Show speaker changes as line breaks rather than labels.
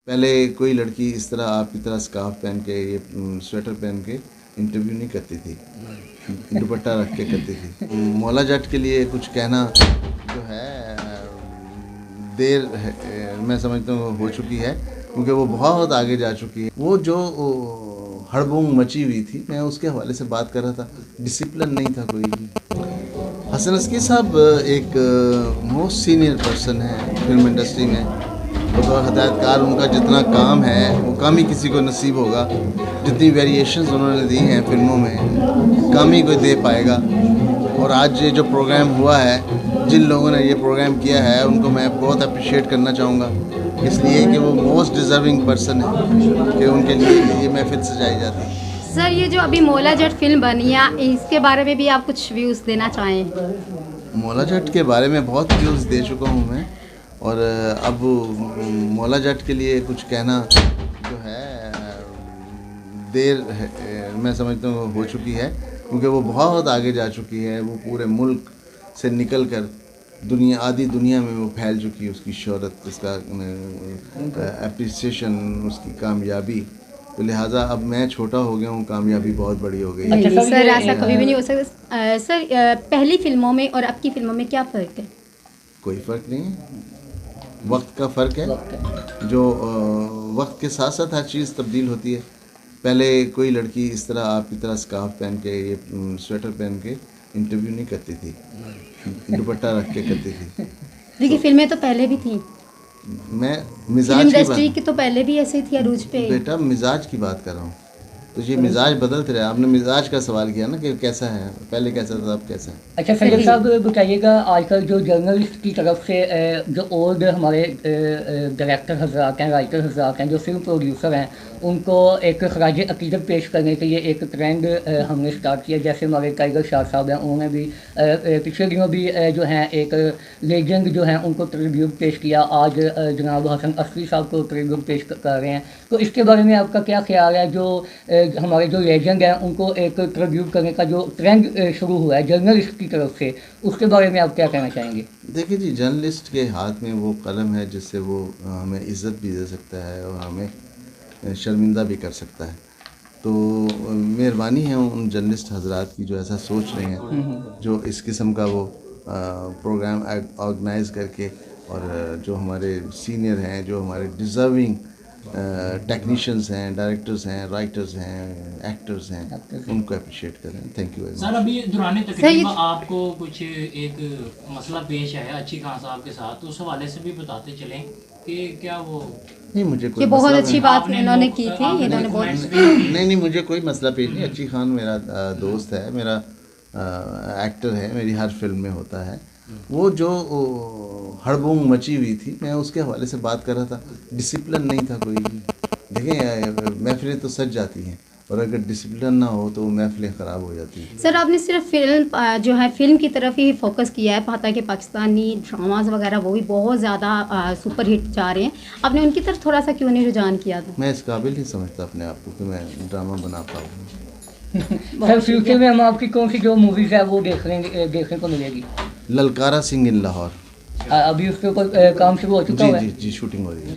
पहले कोई लड़की इस तरह आपकी तरह स्कार्फ पहन के ये स्वेटर पहन के इंटरव्यू नहीं करती थी, दुपट्टा रख के करती थी। मौला जट के लिए कुछ कहना जो है देर मैं समझता हूँ हो चुकी है, क्योंकि वो बहुत आगे जा चुकी है। वो जो हड़बोंग मची हुई थी, मैं उसके हवाले से बात कर रहा था। डिसिप्लिन नहीं था कोई भी। हसन अस्की साहब एक मोस्ट सीनियर पर्सन है फिल्म इंडस्ट्री में। बतौर हदायतकार उनका जितना काम है वो कम ही किसी को नसीब होगा। जितनी वेरिएशंस उन्होंने दी हैं फिल्मों में, कम ही कोई दे पाएगा। और आज ये जो प्रोग्राम हुआ है, जिन लोगों ने ये प्रोग्राम किया है उनको मैं बहुत अप्रिशिएट करना चाहूँगा, इसलिए कि वो मोस्ट डिज़र्विंग पर्सन है कि उनके लिए ये महफिल सजाई जाती है।
सर, ये जो अभी मौला जट फिल्म बनी है, इसके बारे में भी आप कुछ व्यूज़ देना चाहें?
मौला जट के बारे में बहुत व्यूज़ दे चुका हूँ मैं, और अब मौला जट के लिए कुछ कहना जो है देर मैं समझता हूँ हो चुकी है, क्योंकि वो बहुत आगे जा चुकी है। वो पूरे मुल्क से निकल कर आधी दुनिया में वो फैल चुकी है। उसकी शोहरत, उसका एप्रिसिएशन, उसकी कामयाबी, तो लिहाजा अब मैं छोटा हो गया हूँ, कामयाबी बहुत बड़ी हो गई है।
अच्छा सर, ऐसा कभी भी नहीं हो सकता। सर, पहली फिल्मों में और अब की फिल्मों में क्या फ़र्क है?
कोई फ़र्क नहीं है, वक्त का फ़र्क है। जो वक्त के साथ साथ हर चीज़ तब्दील होती है। पहले कोई लड़की इस तरह आपकी तरह स्कार्फ पहन के ये स्वेटर पहन के इंटरव्यू नहीं करती थी, दुपट्टा रख के करती थी।
देखिए, फिल्में तो पहले भी थी।
मैं
फिल्म
मिजाज
इंडस्ट्री की तो पहले भी ऐसे ही थी, अरूज पे।
बेटा मिजाज की बात कर रहा हूँ, तो ये मिजाज बदलते रहे। आपने मिजाज का सवाल किया ना कि कैसा है, पहले कैसा था अब कैसा है।
अच्छा संजय साहब, बताइएगा आजकल जो जर्नलिस्ट की तरफ से जो ओल्ड हमारे डायरेक्टर हजरात हैं, राइटर हजरात हैं, जो फिल्म प्रोड्यूसर हैं, उनको एक खराज अकीदत पेश करने के लिए एक ट्रेंड हमने स्टार्ट किया। जैसे हमारे टाइगर शाह साहब हैं, उन्होंने भी पिछले दिनों भी जो हैं एक लेजेंड जो हैं उनको ट्रिब्यूट पेश किया। आज जनाब हसन अस्की साहब को ट्रिब्यूट पेश कर रहे हैं, तो इसके बारे में आपका क्या ख्याल है? जो हमारे जो लेजेंड हैं उनको एक ट्रिब्यूट करने का जो ट्रेंड शुरू हुआ है जर्नलिस्ट की तरफ से, उसके बारे में आप क्या कहना चाहेंगे?
देखिए जी, जर्नलिस्ट के हाथ में वो कलम है जिससे वो हमें इज़्ज़त भी दे सकता है और हमें शर्मिंदा भी कर सकता है। तो मेहरबानी है उन जर्नलिस्ट हजरात की जो ऐसा सोच रहे हैं, जो इस किस्म का वो प्रोग्राम ऑर्गेनाइज़ करके, और जो हमारे सीनियर हैं, जो हमारे डिज़र्विंग टेक्नीशियंस हैं, डायरेक्टर्स हैं, राइटर्स हैं, एक्टर्स हैं, उनको अप्रिशिएट करें। Thank you very much.
Sir, अभी दौरान तकरीब आपको कुछ एक मसला पेश आया अच्छी खान साहब के साथ, तो उस हवाले से भी बताते चलें कि क्या वो
नहीं, मुझे कोई
बहुत अच्छी बात
आपने
इन्होंने की थी। इन्होंने बहुत
नहीं, मुझे कोई मसला पेश नहीं। अच्छी खान मेरा दोस्त है, मेरा एक्टर है, मेरी हर फिल्म में होता है। वो जो हड़बोंग मची हुई थी, मैं उसके हवाले से बात कर रहा था। डिसिप्लिन नहीं था कोई भी। देखें, महफिलें तो सज जाती हैं, और अगर डिसिप्लिन ना हो तो महफिलें ख़राब हो जाती हैं।
सर, आपने सिर्फ फिल्म जो है फिल्म की तरफ ही फोकस किया है। हालांकि पाकिस्तानी ड्रामाज वगैरह वो भी बहुत ज़्यादा सुपर हिट जा रहे हैं, आपने उनकी तरफ थोड़ा सा क्यों नहीं रुझान किया था?
मैं इस काबिल नहीं समझता अपने आप को कि मैं ड्रामा बना पाऊँ।
सर, फ्यूचर में हम आपकी कौन सी जो मूवीज़ है वो देखने को मिलेगी?
ललकारा सिंह इन लाहौर।
अभी उसके ऊपर काम शुरू हो चुका है?
जी, शूटिंग हो रही है।